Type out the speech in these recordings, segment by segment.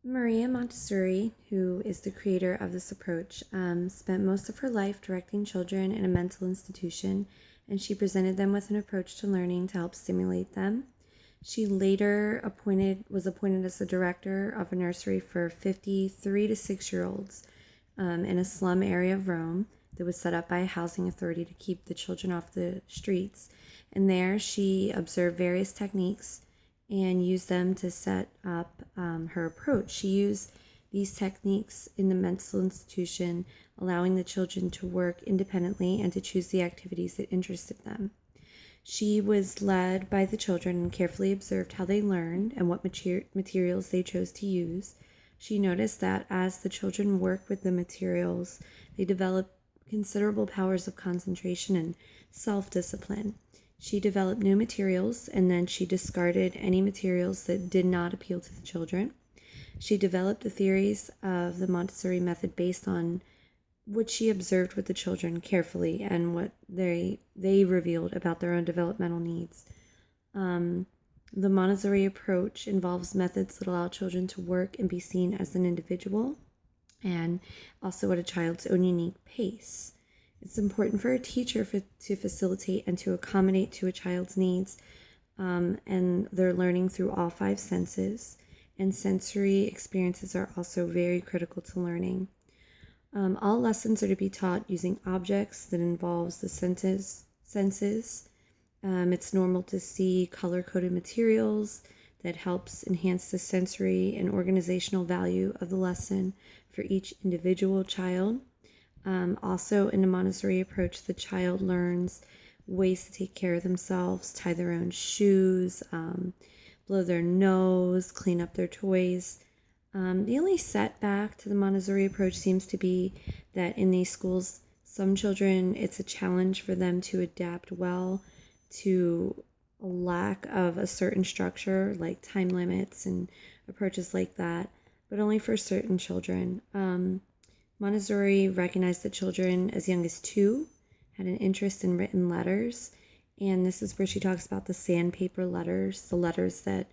Maria Montessori, who is the creator of this approach, spent most of her life directing children in a mental institution, and she presented them with an approach to learning to help stimulate them. She later was appointed as the director of a nursery for 53 to 6-year-olds in a slum area of Rome that was set up by a housing authority to keep the children off the streets. And there she observed various techniques and used them to set up her approach. She used these techniques in the mental institution, allowing the children to work independently and to choose the activities that interested them. She was led by the children and carefully observed how they learned and what materials they chose to use. She noticed that as the children worked with the materials, they developed considerable powers of concentration and self-discipline. She developed new materials, and then she discarded any materials that did not appeal to the children. She developed the theories of the Montessori method based on what she observed with the children carefully and what they revealed about their own developmental needs. The Montessori approach involves methods that allow children to work and be seen as an individual, and also at a child's own unique pace. It's important for a teacher to facilitate and to accommodate to a child's needs and their learning through all 5 senses. And sensory experiences are also very critical to learning. All lessons are to be taught using objects that involves the senses. It's normal to see color-coded materials that helps enhance the sensory and organizational value of the lesson for each individual child. Also, in the Montessori approach, the child learns ways to take care of themselves, tie their own shoes, blow their nose, clean up their toys. The only setback to the Montessori approach seems to be that in these schools, some children, it's a challenge for them to adapt well to a lack of a certain structure, like time limits and approaches like that, but only for certain children. Montessori recognized that children as young as 2 had an interest in written letters, and this is where she talks about the sandpaper letters, the letters that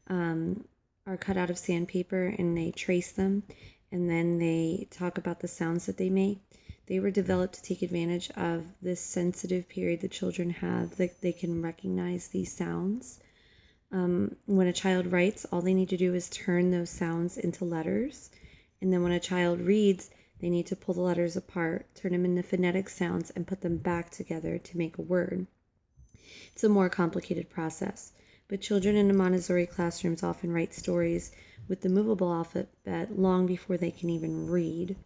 are cut out of sandpaper, and they trace them, and then they talk about the sounds that they make. They were developed to take advantage of this sensitive period that children have, that they can recognize these sounds. When a child writes, all they need to do is turn those sounds into letters, and then when a child reads, they need to pull the letters apart, turn them into phonetic sounds, and put them back together to make a word. It's a more complicated process, but children in the Montessori classrooms often write stories with the movable alphabet long before they can even read.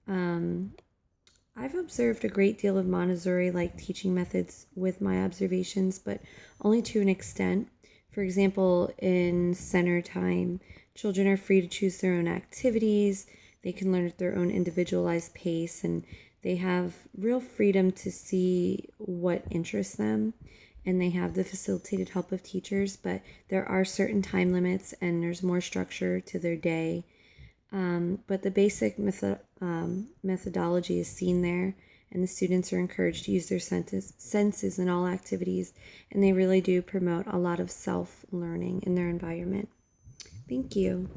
I've observed a great deal of Montessori-like teaching methods with my observations, but only to an extent. For example, in center time, children are free to choose their own activities. They can learn at their own individualized pace, and they have real freedom to see what interests them, and they have the facilitated help of teachers, but there are certain time limits and there's more structure to their day. But the basic methodology is seen there, and the students are encouraged to use their senses in all activities, and they really do promote a lot of self-learning in their environment. Thank you.